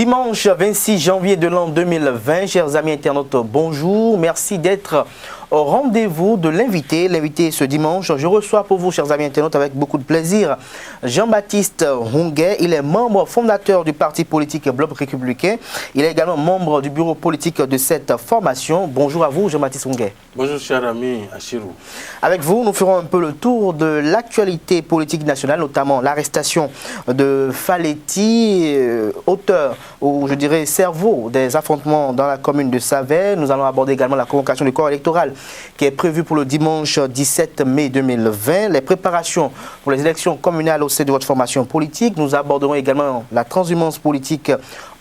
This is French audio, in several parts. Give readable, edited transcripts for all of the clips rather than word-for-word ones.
Dimanche 26 janvier de l'an 2020, chers amis internautes, bonjour. Merci d'être au rendez-vous de l'invité. L'invité ce dimanche, je reçois pour vous, chers amis internautes, avec beaucoup de plaisir, Jean-Baptiste Hunguet. Il est membre fondateur du parti politique Bloc Républicain. Il est également membre du bureau politique de cette formation. Bonjour à vous, Jean-Baptiste Hunguet. Bonjour, cher ami Achirou. Avec vous, nous ferons un peu le tour de l'actualité politique nationale, notamment l'arrestation de Faletti, auteur ou je dirais cerveau des affrontements dans la commune de Savès. Nous allons aborder également la convocation du corps électoral qui est prévue pour le dimanche 17 mai 2020, les préparations pour les élections communales au sein de votre formation politique. Nous aborderons également la transhumance politique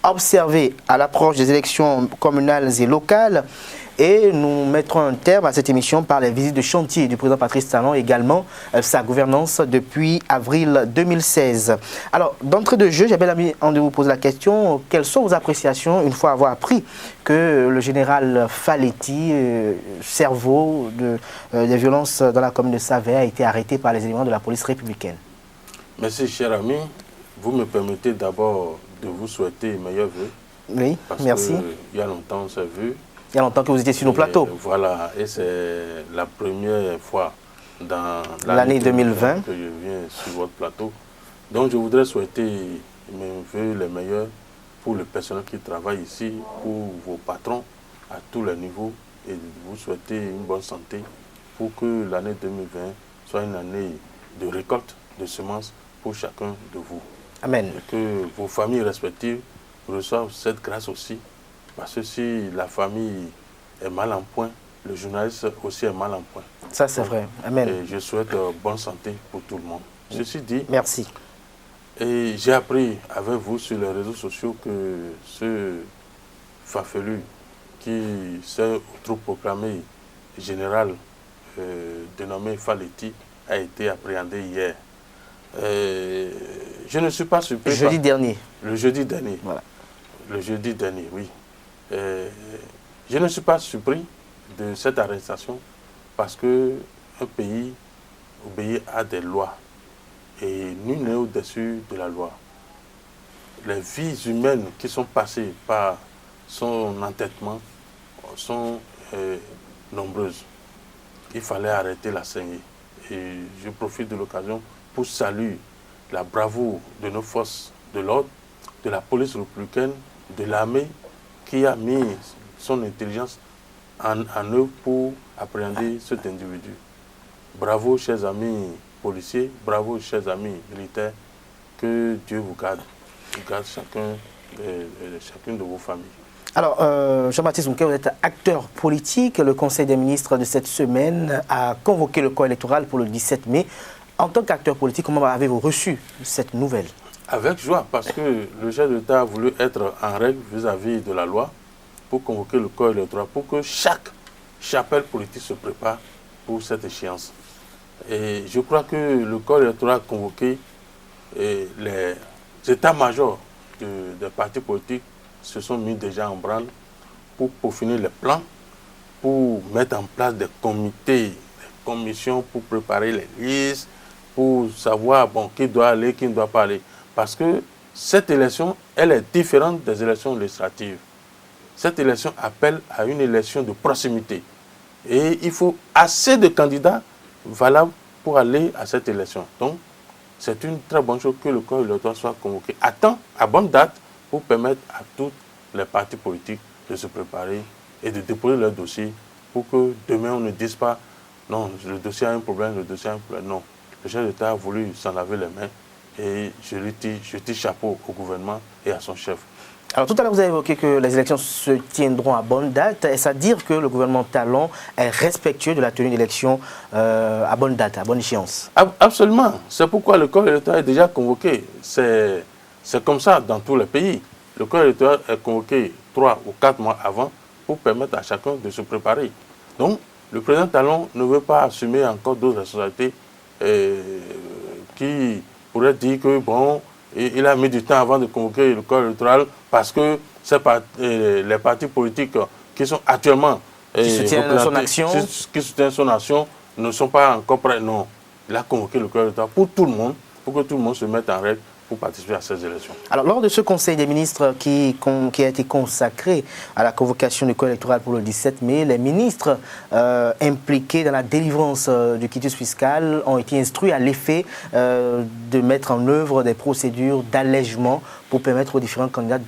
observée à l'approche des élections communales et locales. Et nous mettrons un terme à cette émission par les visites de chantier du président Patrice Talon, également sa gouvernance depuis avril 2016. Alors, d'entrée de jeu, j'ai bien envie de vous poser la question, quelles sont vos appréciations une fois avoir appris que le général Faletti, cerveau des violences dans la commune de Savès, a été arrêté par les éléments de la police républicaine? Merci, cher ami. Vous me permettez d'abord de vous souhaiter meilleurs vœux. Oui, merci. Il y a longtemps, on s'est vu. Il y a longtemps que vous étiez sur nos plateaux. Voilà, et c'est la première fois dans l'année 2020 que je viens sur votre plateau. Donc je voudrais souhaiter mes vœux les meilleurs pour le personnel qui travaille ici, pour vos patrons à tous les niveaux, et vous souhaiter une bonne santé pour que l'année 2020 soit une année de récolte de semences pour chacun de vous. Amen. Et que vos familles respectives reçoivent cette grâce aussi. Parce que si la famille est mal en point, le journaliste aussi est mal en point. Ça, c'est vrai. Amen. Et je souhaite bonne santé pour tout le monde. Ceci dit, merci. Et j'ai appris avec vous sur les réseaux sociaux que ce Fafelu qui s'est autoproclamé général dénommé Faletti a été appréhendé hier. Je ne suis pas surpris. Jeudi dernier. Le jeudi dernier. Voilà. Le jeudi dernier, oui. Je ne suis pas surpris de cette arrestation parce qu'un pays obéit à des lois et nul n'est au-dessus de la loi. Les vies humaines qui sont passées par son entêtement sont nombreuses. Il fallait arrêter la saignée. Et je profite de l'occasion pour saluer la bravoure de nos forces de l'ordre, de la police républicaine, de l'armée, qui a mis son intelligence en œuvre pour appréhender cet individu. Bravo, chers amis policiers, bravo, chers amis militaires, que Dieu vous garde chacune de vos familles. Alors, Jean-Baptiste Hunguet, vous êtes acteur politique. Le Conseil des ministres de cette semaine a convoqué le corps électoral pour le 17 mai. En tant qu'acteur politique, comment avez-vous reçu cette nouvelle? Avec joie, parce que le chef d'État a voulu être en règle vis-à-vis de la loi pour convoquer le corps électoral, pour que chaque chapelle politique se prépare pour cette échéance. Et je crois que le corps électoral convoqué, et les états-majors des partis politiques se sont mis déjà en branle pour peaufiner les plans, pour mettre en place des comités, des commissions pour préparer les listes, pour savoir qui doit aller, qui ne doit pas aller. Parce que cette élection, elle est différente des élections législatives. Cette élection appelle à une élection de proximité. Et il faut assez de candidats valables pour aller à cette élection. Donc, c'est une très bonne chose que le corps électoral soit convoqué à temps, à bonne date, pour permettre à tous les partis politiques de se préparer et de déposer leur dossier pour que demain on ne dise pas non, le dossier a un problème, le dossier a un problème. Non, le chef d'État a voulu s'en laver les mains. Et je tire chapeau au gouvernement et à son chef. Alors tout à l'heure, vous avez évoqué que les élections se tiendront à bonne date. Est-ce à dire que le gouvernement Talon est respectueux de la tenue d'élections à bonne date, à bonne échéance? Absolument. C'est pourquoi le corps électoral est déjà convoqué. C'est comme ça dans tous les pays. Le corps électoral est convoqué 3 ou 4 mois avant pour permettre à chacun de se préparer. Donc, le président Talon ne veut pas assumer encore d'autres responsabilités qui pourrait dire que bon, il a mis du temps avant de convoquer le corps électoral parce que les partis politiques qui sont actuellement qui soutiennent son action ne sont pas encore prêts. Non, il a convoqué le corps électoral pour tout le monde, pour que tout le monde se mette en règle pour participer à ces élections. Alors, lors de ce Conseil des ministres qui a été consacré à la convocation du corps électoral pour le 17 mai, les ministres impliqués dans la délivrance du quitus fiscal ont été instruits à l'effet de mettre en œuvre des procédures d'allègement pour permettre aux différents candidats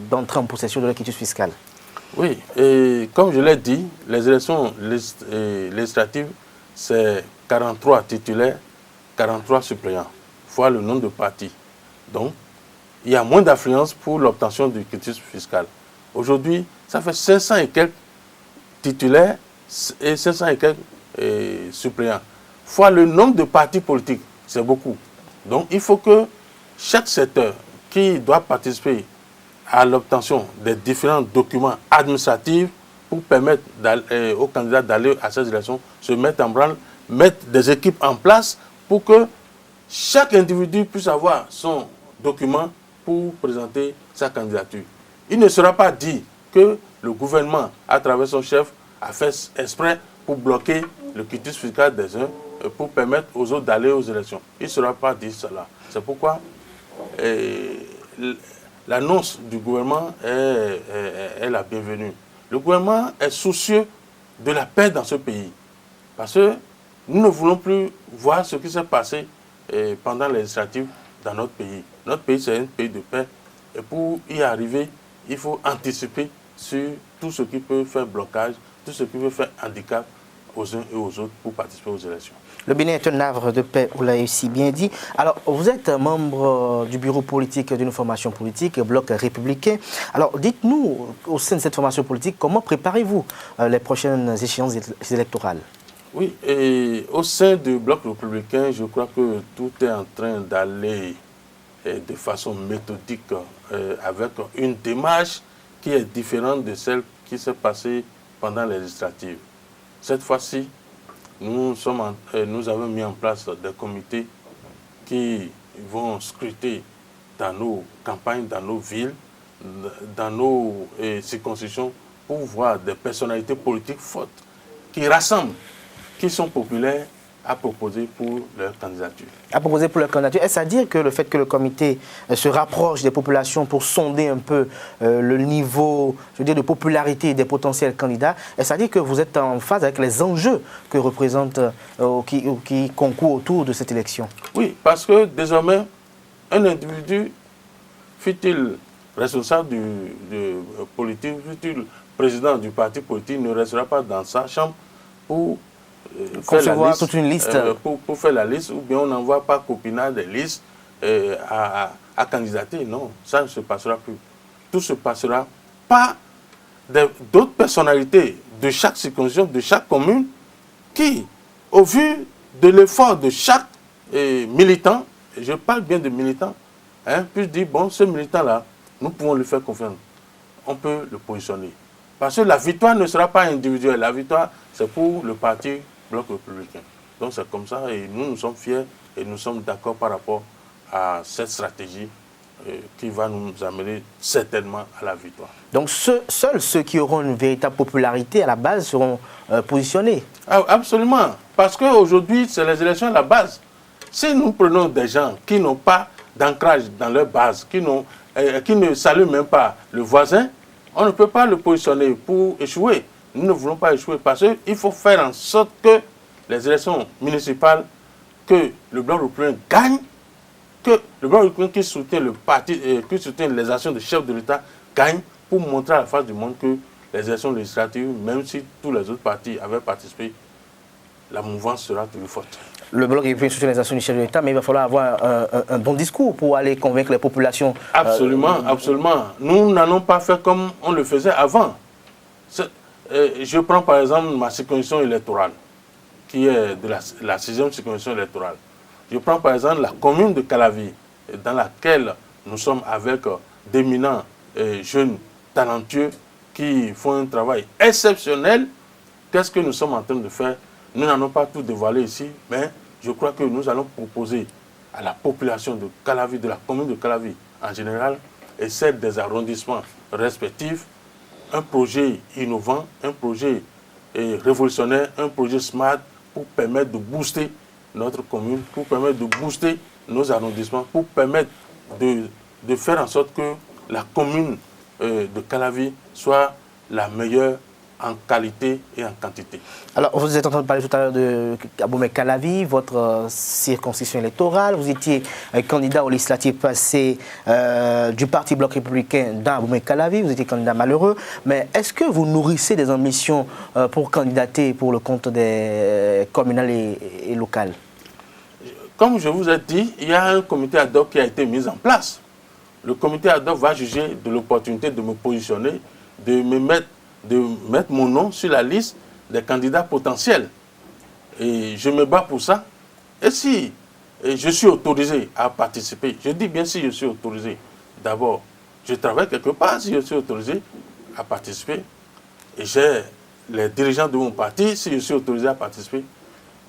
d'entrer en possession de leur quitus fiscal. Oui, et comme je l'ai dit, les élections législatives, c'est 43 titulaires, 43 suppléants, fois le nombre de partis. Donc, il y a moins d'affluence pour l'obtention du quitus fiscal. Aujourd'hui, ça fait 500 et quelques titulaires et 500 et quelques suppléants. Fois le nombre de partis politiques, c'est beaucoup. Donc, il faut que chaque secteur qui doit participer à l'obtention des différents documents administratifs pour permettre aux candidats d'aller à ces élections se mettre en branle, mettre des équipes en place pour que chaque individu puisse avoir son document pour présenter sa candidature. Il ne sera pas dit que le gouvernement, à travers son chef, a fait exprès pour bloquer le quitus fiscal des uns pour permettre aux autres d'aller aux élections. Il ne sera pas dit cela. C'est pourquoi l'annonce du gouvernement est la bienvenue. Le gouvernement est soucieux de la paix dans ce pays. Parce que nous ne voulons plus voir ce qui s'est passé pendant les législatives dans notre pays. Notre pays, c'est un pays de paix. Et pour y arriver, il faut anticiper sur tout ce qui peut faire blocage, tout ce qui peut faire handicap aux uns et aux autres pour participer aux élections. Le Bénin est un havre de paix, vous l'avez si bien dit. Alors, vous êtes membre du bureau politique d'une formation politique, Bloc républicain. Alors, dites-nous, au sein de cette formation politique, comment préparez-vous les prochaines échéances électorales? Oui, et au sein du Bloc républicain, je crois que tout est en train d'aller de façon méthodique avec une démarche qui est différente de celle qui s'est passée pendant les législatives. Cette fois-ci, nous avons mis en place des comités qui vont scruter dans nos campagnes, dans nos villes, dans nos circonscriptions, pour voir des personnalités politiques fortes qui rassemblent, qui sont populaires à proposer pour leur candidature. À proposer pour leur candidature. Est-ce à dire que le fait que le comité se rapproche des populations pour sonder un peu le niveau, je veux dire, de popularité des potentiels candidats, est-ce à dire que vous êtes en phase avec les enjeux que représentent qui concourent autour de cette élection? Oui, parce que désormais, un individu, fut-il responsable du politique, fut-il président du parti politique, ne restera pas dans sa chambre pour concevoir toute une liste. Pour faire la liste, ou bien on n'envoie pas copinage des listes à candidater. Non, ça ne se passera plus. Tout se passera par d'autres personnalités de chaque circonscription, de chaque commune, qui, au vu de l'effort de chaque militant, et je parle bien de militant, puisse dire, bon, ce militant-là, nous pouvons lui faire confiance. On peut le positionner. Parce que la victoire ne sera pas individuelle. La victoire, c'est pour le parti Bloc républicain. Donc c'est comme ça et nous sommes fiers et nous sommes d'accord par rapport à cette stratégie qui va nous amener certainement à la victoire. Donc seuls ceux qui auront une véritable popularité à la base seront positionnés? Absolument. Parce qu'aujourd'hui, c'est les élections à la base. Si nous prenons des gens qui n'ont pas d'ancrage dans leur base, qui ne saluent même pas le voisin, on ne peut pas le positionner pour échouer. Nous ne voulons pas échouer parce qu'il faut faire en sorte que les élections municipales, que le Bloc républicain gagne, que le Bloc républicain qui soutient le parti, qui soutient les actions du chef de l'État gagne pour montrer à la face du monde que les élections législatives, même si tous les autres partis avaient participé, la mouvance sera toujours forte. Le Bloc républicain soutient les actions du chef de l'État, mais il va falloir avoir un bon discours pour aller convaincre les populations. Absolument, absolument. Nous n'allons pas faire comme on le faisait avant. Je prends par exemple ma circonscription électorale, qui est de la 6e circonscription électorale. Je prends par exemple la commune de Calavi, dans laquelle nous sommes avec d'éminents jeunes talentueux qui font un travail exceptionnel. Qu'est-ce que nous sommes en train de faire? Nous n'allons pas tout dévoiler ici, mais je crois que nous allons proposer à la population de Calavi, de la commune de Calavi en général, et celle des arrondissements respectifs, un projet innovant, un projet révolutionnaire, un projet smart pour permettre de booster notre commune, pour permettre de booster nos arrondissements, pour permettre de faire en sorte que la commune de Calavi soit la meilleure en qualité et en quantité. Alors, vous êtes en train de parler tout à l'heure de Abomey-Calavi, votre circonscription électorale. Vous étiez candidat aux législatives passées du Parti Bloc républicain dans Abomey-Calavi. Vous étiez candidat malheureux. Mais est-ce que vous nourrissez des ambitions pour candidater pour le compte des communales et locales? Comme je vous ai dit, il y a un comité ad hoc qui a été mis en place. Le comité ad hoc va juger de l'opportunité de me positionner, de mettre mon nom sur la liste des candidats potentiels. Et je me bats pour ça. Et si je suis autorisé à participer, je dis bien si je suis autorisé, d'abord, je travaille quelque part si je suis autorisé à participer. Et j'ai les dirigeants de mon parti, si je suis autorisé à participer,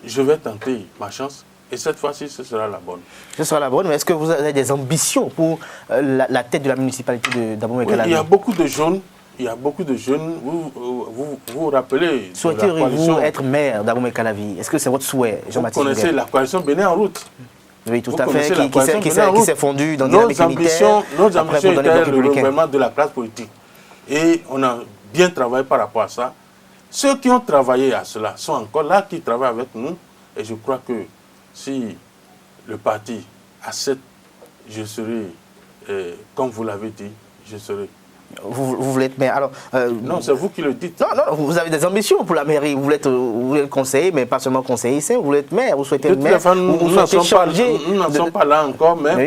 je vais tenter ma chance. Et cette fois-ci, ce sera la bonne. Ce sera la bonne, mais est-ce que vous avez des ambitions pour la tête de la municipalité d'Abomey-Calavi? Oui, il y a beaucoup de jeunes. Il y a beaucoup de jeunes. Vous rappelez. Souhaitez-vous être maire d'Abomey-Calavi? Est-ce que c'est votre souhait, Jean-Baptiste? Vous connaissez la coalition Bénin en route. Oui, tout à fait, qui s'est fondue dans des ambitions. Nos ambitions étaient le renouvellement de la classe politique. Et on a bien travaillé par rapport à ça. Ceux qui ont travaillé à cela sont encore là, qui travaillent avec nous. Et je crois que si le parti accepte, je serai, comme vous l'avez dit, je serai. Vous voulez être maire. Alors, non, c'est vous qui le dites. Non, vous avez des ambitions pour la mairie. Vous voulez être conseiller, mais pas seulement conseiller, vous voulez être maire, vous souhaitez être maire. Nous n'en sommes pas là encore, mais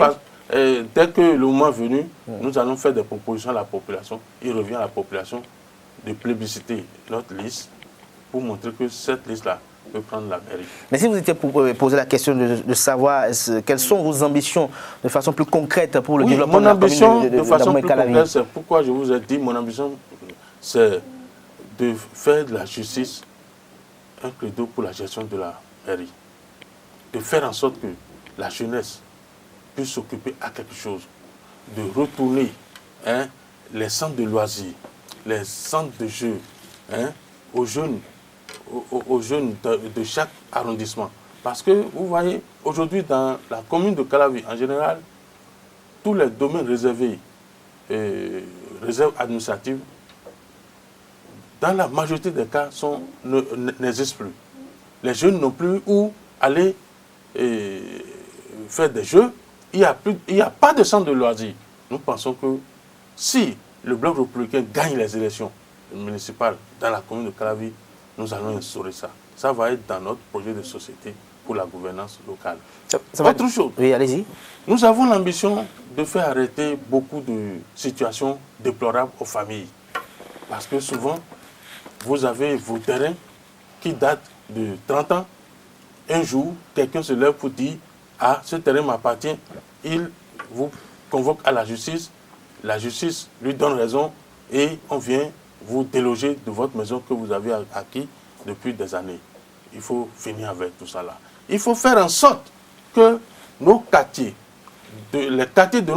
dès que le moment est venu, nous allons faire des propositions à la population. Il revient à la population de plébisciter notre liste pour montrer que cette liste-là peut prendre la mairie. Mais si vous étiez pour poser la question de savoir quelles sont vos ambitions de façon plus concrète pour le développement de la commune de façon plus concrète, c'est pourquoi je vous ai dit, mon ambition, c'est de faire de la justice un credo pour la gestion de la mairie. De faire en sorte que la jeunesse puisse s'occuper à quelque chose. De retourner les centres de loisirs, les centres de jeux aux jeunes de chaque arrondissement. Parce que, vous voyez, aujourd'hui, dans la commune de Calavi, en général, tous les domaines réservés, réserves administratives, dans la majorité des cas, n'existent plus. Les jeunes n'ont plus où aller faire des jeux. Il n'y a pas de centre de loisirs. Nous pensons que si le Bloc républicain gagne les élections municipales dans la commune de Calavi, nous allons instaurer ça. Ça va être dans notre projet de société pour la gouvernance locale. Autre chose. Oui, allez-y. Nous avons l'ambition de faire arrêter beaucoup de situations déplorables aux familles. Parce que souvent, vous avez vos terrains qui datent de 30 ans. Un jour, quelqu'un se lève pour dire « Ah, ce terrain m'appartient ». Il vous convoque à la justice lui donne raison et on vient vous déloger de votre maison que vous avez acquis depuis des années. Il faut finir avec tout ça là. Il faut faire en sorte que nos quartiers, les quartiers de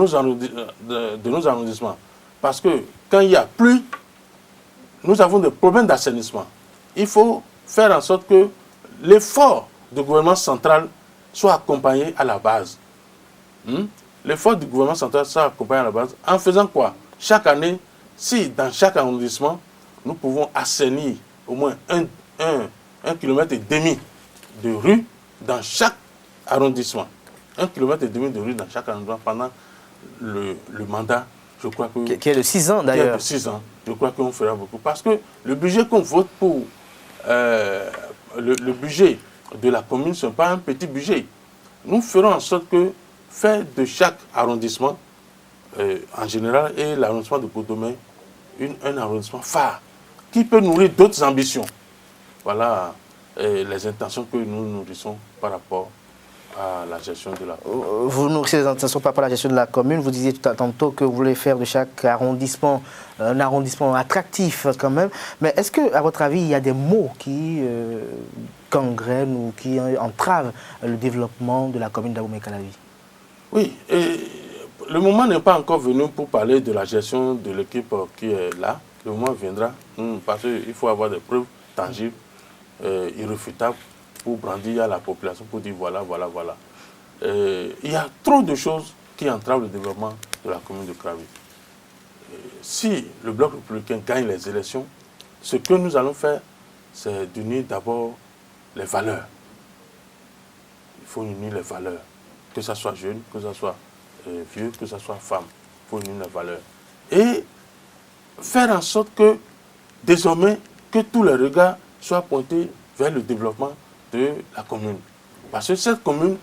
nos arrondissements, parce que quand il n'y a plus, nous avons des problèmes d'assainissement. Il faut faire en sorte que l'effort du gouvernement central soit accompagné à la base. L'effort du gouvernement central soit accompagné à la base en faisant quoi? Chaque année, si dans chaque arrondissement, nous pouvons assainir au moins 1,5 km de rue dans chaque arrondissement. 1,5 km de rue dans chaque arrondissement pendant le mandat, je crois que... Qui est de 6 ans d'ailleurs. Qui est de 6 ans. Je crois qu'on fera beaucoup. Parce que le budget qu'on vote pour le budget de la commune, ce n'est pas un petit budget. Nous ferons en sorte que faire de chaque arrondissement, en général, et l'arrondissement de Godomé, un arrondissement phare qui peut nourrir d'autres ambitions. Voilà les intentions que nous nourrissons par rapport à la gestion de la commune. Vous nourrissez les intentions par rapport à la gestion de la commune. Vous disiez tantôt que vous voulez faire de chaque arrondissement un arrondissement attractif quand même. Mais est-ce qu'à votre avis, il y a des mots qui gangrènent ou qui entravent le développement de la commune d'Abomey-Calavi? Oui, et le moment n'est pas encore venu pour parler de la gestion de l'équipe qui est là. Le moment viendra parce qu'il faut avoir des preuves tangibles, irréfutables pour brandir à la population, pour dire voilà, voilà, voilà. Il y a trop de choses qui entravent le développement de la commune de Krabi. Si le bloc républicain gagne les élections, ce que nous allons faire, c'est d'unir d'abord les valeurs. Il faut unir les valeurs, que ce soit jeune, que ce soit vieux, que ce soit femme. Il faut unir les valeurs. Et faire en sorte que, désormais, que tous les regards soient pointés vers le développement de la commune. Parce que cette commune,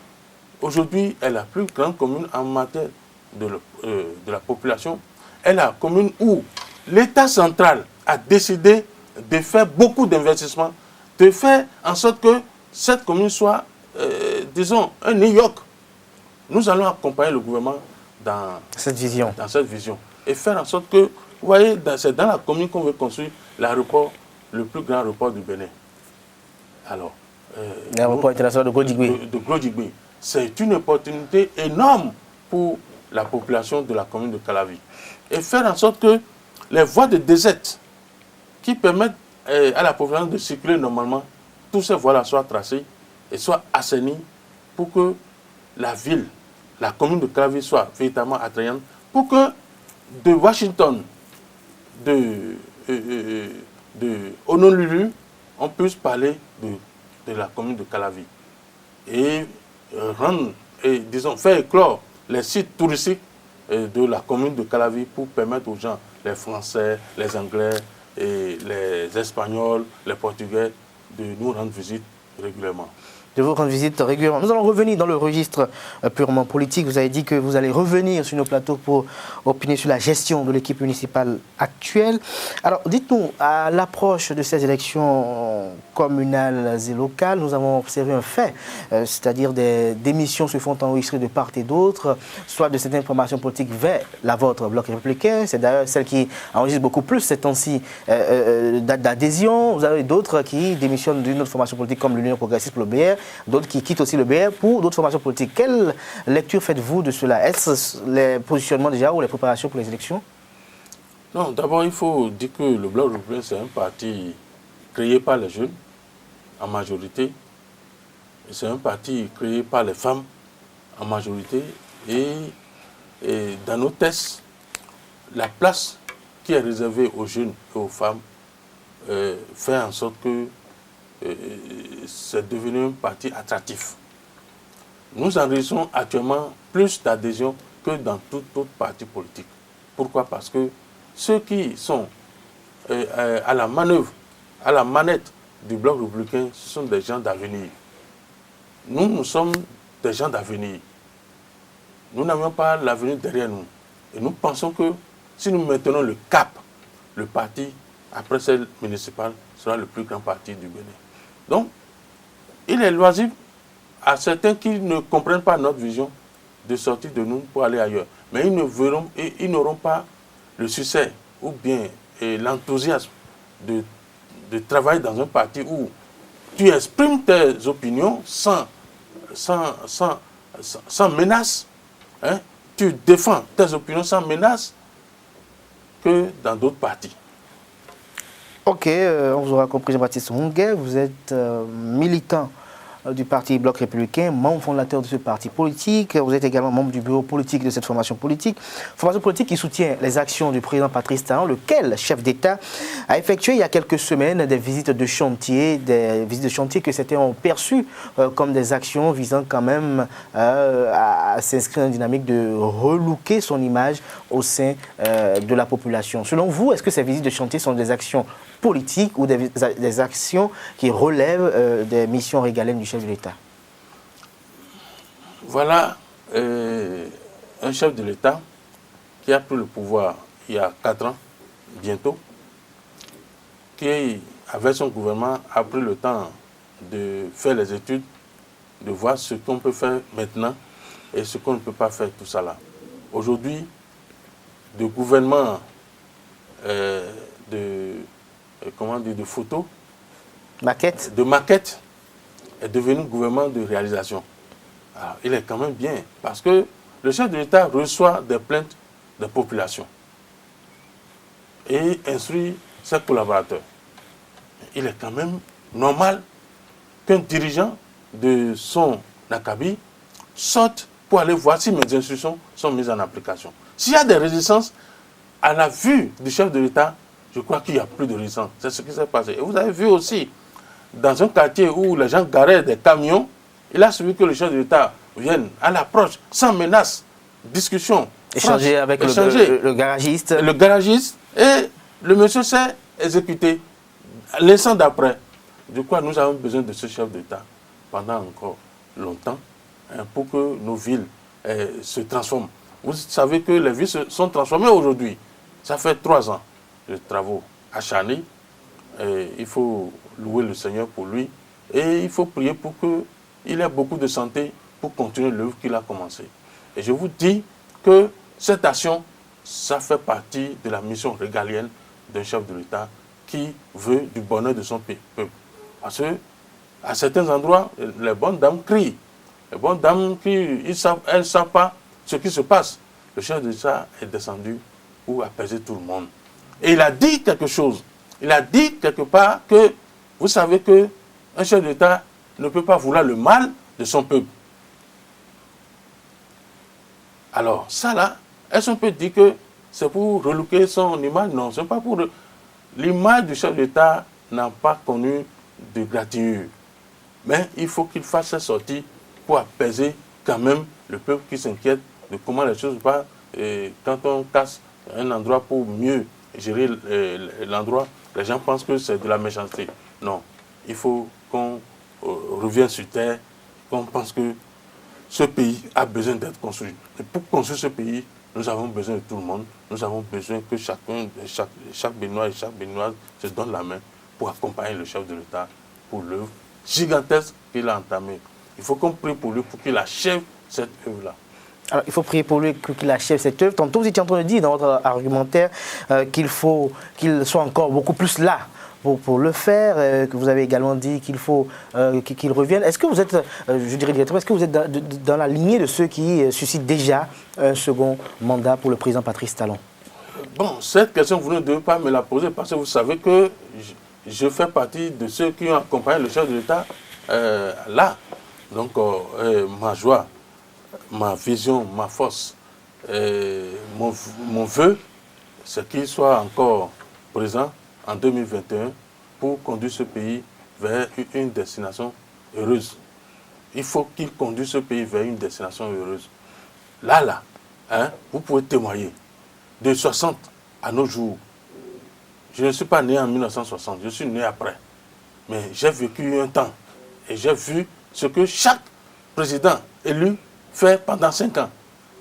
aujourd'hui, est la plus grande commune en matière de la population. Elle est la commune où l'État central a décidé de faire beaucoup d'investissements, de faire en sorte que cette commune soit, disons, un New York. Nous allons accompagner le gouvernement dans cette vision et faire en sorte que, vous voyez, c'est dans la commune qu'on veut construire l'aéroport, le plus grand aéroport du Bénin. Alors, l'aéroport international de Glodjigbe. C'est une opportunité énorme pour la population de la commune de Calavi. Et faire en sorte que les voies de désert qui permettent à la population de circuler normalement, toutes ces voies-là soient tracées et soient assainies pour que la ville, la commune de Calavi soit véritablement attrayante, pour que de Washington, de Honolulu, on puisse parler de la commune de Calavi. Et disons, faire éclore les sites touristiques de la commune de Calavi pour permettre aux gens, les Français, les Anglais, et les Espagnols, les Portugais, de nous rendre visite régulièrement. De vous rendre visite régulièrement. Nous allons revenir dans le registre purement politique. Vous avez dit que vous allez revenir sur nos plateaux pour opiner sur la gestion de l'équipe municipale actuelle. Alors, dites-nous, à l'approche de ces élections communales et locales, nous avons observé un fait, c'est-à-dire des démissions se font enregistrer de part et d'autre, soit de cette information politique vers la vôtre, Bloc républicain. C'est d'ailleurs celle qui enregistre beaucoup plus ces temps-ci d'adhésion. Vous avez d'autres qui démissionnent d'une autre formation politique comme l'Union progressiste pour le BR. D'autres qui quittent aussi le BR pour d'autres formations politiques. Quelle lecture faites-vous de cela? Est-ce les positionnements déjà ou les préparations pour les élections? Non, d'abord il faut dire que le Bloc républicain, c'est un parti créé par les jeunes, en majorité. C'est un parti créé par les femmes, en majorité. Et dans nos tests, la place qui est réservée aux jeunes et aux femmes fait en sorte que c'est devenu un parti attractif. Nous enregistrons actuellement plus d'adhésion que dans tout autre parti politique. Pourquoi? Parce que ceux qui sont à la manœuvre, à la manette du Bloc républicain, ce sont des gens d'avenir. Nous sommes des gens d'avenir. Nous n'avons pas l'avenir derrière nous. Et nous pensons que si nous maintenons le cap, le parti, après celle municipale, sera le plus grand parti du Bénin. Donc, il est loisible à certains qui ne comprennent pas notre vision de sortir de nous pour aller ailleurs. Mais ils n'auront pas le succès ou bien l'enthousiasme de travailler dans un parti où tu exprimes tes opinions sans menace. Hein? Tu défends tes opinions sans menace que dans d'autres partis. Ok, on vous aura compris, Jean-Baptiste Munguet, vous êtes militant du parti Bloc républicain, membre fondateur de ce parti politique. Vous êtes également membre du bureau politique de cette formation politique qui soutient les actions du président Patrice Talon, lequel, chef d'État, a effectué il y a quelques semaines des visites de chantier, que certains ont perçues comme des actions visant quand même à s'inscrire dans une dynamique de relooker son image au sein de la population. Selon vous, est-ce que ces visites de chantier sont des actions politiques ou des actions qui relèvent des missions régaliennes du chef de l'État? Voilà un chef de l'État qui a pris le pouvoir il y a 4 ans, bientôt, qui, avec son gouvernement, a pris le temps de faire les études, de voir ce qu'on peut faire maintenant et ce qu'on ne peut pas faire, tout ça là. Aujourd'hui, le gouvernement de photos, de maquettes, est devenu gouvernement de réalisation. Alors, il est quand même bien, parce que le chef de l'État reçoit des plaintes des populations et instruit ses collaborateurs. Il est quand même normal qu'un dirigeant de son acabit sorte pour aller voir si mes instructions sont mises en application. S'il y a des résistances, à la vue du chef de l'État, je crois qu'il n'y a plus de résistance. C'est ce qui s'est passé. Et vous avez vu aussi, dans un quartier où les gens garaient des camions, il a suivi que le chef de l'État vienne à l'approche, sans menace, discussion. Échanger avec le garagiste. Le garagiste, et le monsieur s'est exécuté. L'instant d'après, je crois que nous avons besoin de ce chef d'État pendant encore longtemps pour que nos villes se transforment. Vous savez que les villes se sont transformées aujourd'hui. Ça fait 3 ans de travaux acharnés. Il faut louer le Seigneur pour lui. Et il faut prier pour qu'il ait beaucoup de santé pour continuer l'œuvre qu'il a commencée. Et je vous dis que cette action, ça fait partie de la mission régalienne d'un chef de l'État qui veut du bonheur de son peuple. Parce qu'à certains endroits, les bonnes dames crient. Les bonnes dames crient, elles ne savent pas ce qui se passe. Le chef de l'État est descendu pour apaiser tout le monde. Et il a dit quelque chose. Il a dit quelque part que, vous savez qu'un chef d'État ne peut pas vouloir le mal de son peuple. Alors, ça là, est-ce qu'on peut dire que c'est pour relooker son image? Non, ce n'est pas pour... L'image du chef d'État n'a pas connu de gratitude. Mais il faut qu'il fasse sa sortie pour apaiser quand même le peuple qui s'inquiète de comment les choses passent. Et quand on casse un endroit pour mieux gérer l'endroit, les gens pensent que c'est de la méchanceté. Non, il faut qu'on revienne sur terre, qu'on pense que ce pays a besoin d'être construit. Et pour construire ce pays, nous avons besoin de tout le monde. Nous avons besoin que chaque Béninois et chaque Béninoise se donne la main pour accompagner le chef de l'État pour l'œuvre gigantesque qu'il a entamée. Il faut qu'on prie pour lui pour qu'il achève cette œuvre-là. Alors, il faut prier pour lui qu'il achève cette œuvre. Tantôt, vous étiez en train de dire dans votre argumentaire qu'il faut qu'il soit encore beaucoup plus là pour le faire, que vous avez également dit qu'il faut qu'il revienne. Est-ce que vous êtes, je dirais directement, est-ce que vous êtes dans la lignée de ceux qui suscitent déjà un second mandat pour le président Patrice Talon? Bon, cette question, vous ne devez pas me la poser parce que vous savez que je fais partie de ceux qui ont accompagné le chef de l'État là. Donc, ma joie, ma vision, ma force, mon vœu, c'est qu'il soit encore présent en 2021 pour conduire ce pays vers une destination heureuse. Il faut qu'il conduise ce pays vers une destination heureuse. Là, hein, vous pouvez témoigner. De 60 à nos jours, je ne suis pas né en 1960, je suis né après. Mais j'ai vécu un temps et j'ai vu ce que chaque président élu fait pendant 5 ans.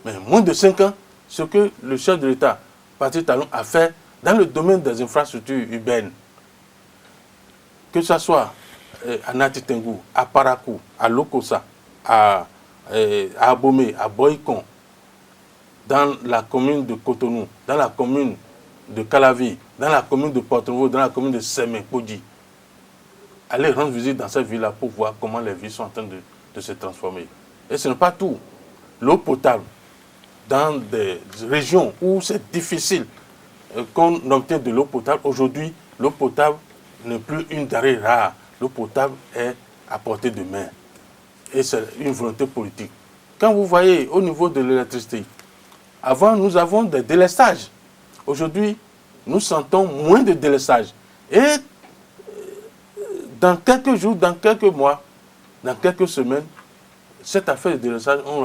Mais moins de 5 ans, ce que le chef de l'État, Patrice Talon, a fait dans le domaine des infrastructures urbaines, que ce soit à Natitengu, à Parakou, à Lokossa, à Abomey, à Boycon, dans la commune de Cotonou, dans la commune de Calavi, dans la commune de Porto-Novo, dans la commune de Sémé-Podi. Allez rendre visite dans cette ville-là pour voir comment les villes sont en train de se transformer. Et ce n'est pas tout. L'eau potable, dans des régions où c'est difficile qu'on obtient de l'eau potable, aujourd'hui, l'eau potable n'est plus une denrée rare. L'eau potable est à portée de main. Et c'est une volonté politique. Quand vous voyez au niveau de l'électricité, avant, nous avons des délestages. Aujourd'hui, nous sentons moins de délestage. Et dans quelques jours, dans quelques mois, dans quelques semaines, cette affaire de délestage, on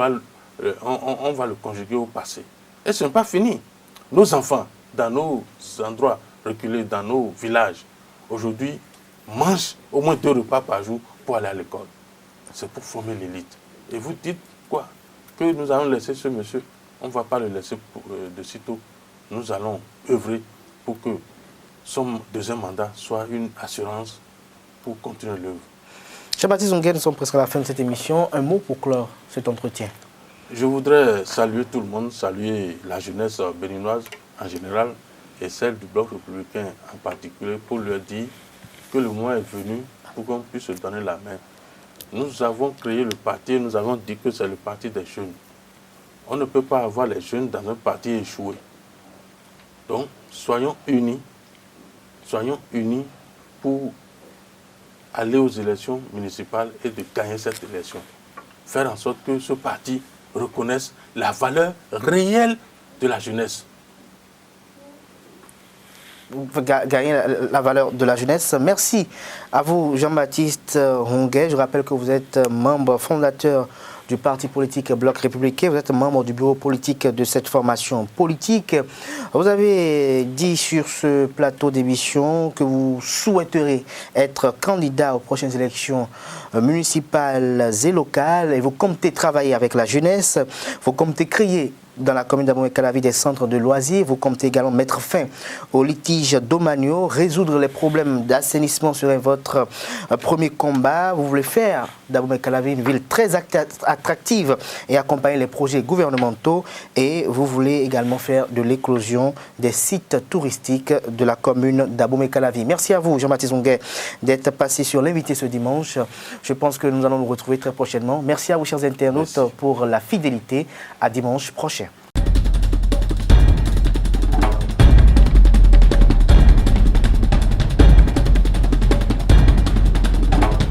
va le conjuguer au passé. Et ce n'est pas fini. Nos enfants, dans nos endroits reculés, dans nos villages, aujourd'hui, mangent au moins 2 repas par jour pour aller à l'école. C'est pour former l'élite. Et vous dites quoi? Que nous allons laisser ce monsieur? On ne va pas le laisser de sitôt. Nous allons œuvrer pour que son deuxième mandat soit une assurance pour continuer l'œuvre. Cher Baptiste Ongué, nous sommes presque à la fin de cette émission. Un mot pour clore cet entretien. Je voudrais saluer tout le monde, saluer la jeunesse béninoise en général et celle du Bloc républicain en particulier pour leur dire que le moment est venu pour qu'on puisse se donner la main. Nous avons créé le parti et nous avons dit que c'est le parti des jeunes. On ne peut pas avoir les jeunes dans un parti échoué. Donc, soyons unis pour aller aux élections municipales et de gagner cette élection. Faire en sorte que ce parti reconnaissent la valeur réelle de la jeunesse. Gagner la valeur de la jeunesse. Merci à vous, Jean-Baptiste Ronguet. Je rappelle que vous êtes membre fondateur du parti politique Bloc Républicain. Vous êtes membre du bureau politique de cette formation politique. Vous avez dit sur ce plateau d'émission que vous souhaiterez être candidat aux prochaines élections municipales et locales et vous comptez travailler avec la jeunesse, vous comptez créer dans la commune d'Abomey-Calavi des centres de loisirs. Vous comptez également mettre fin aux litiges domaniaux, résoudre les problèmes d'assainissement serait votre premier combat. Vous voulez faire d'Abomey-Calavi une ville très attractive et accompagner les projets gouvernementaux. Et vous voulez également faire de l'éclosion des sites touristiques de la commune d'Abomey-Calavi. Merci à vous, Jean-Baptiste Ronguet, d'être passé sur l'invité ce dimanche. Je pense que nous allons nous retrouver très prochainement. Merci à vous, chers internautes, pour la fidélité. À dimanche prochain.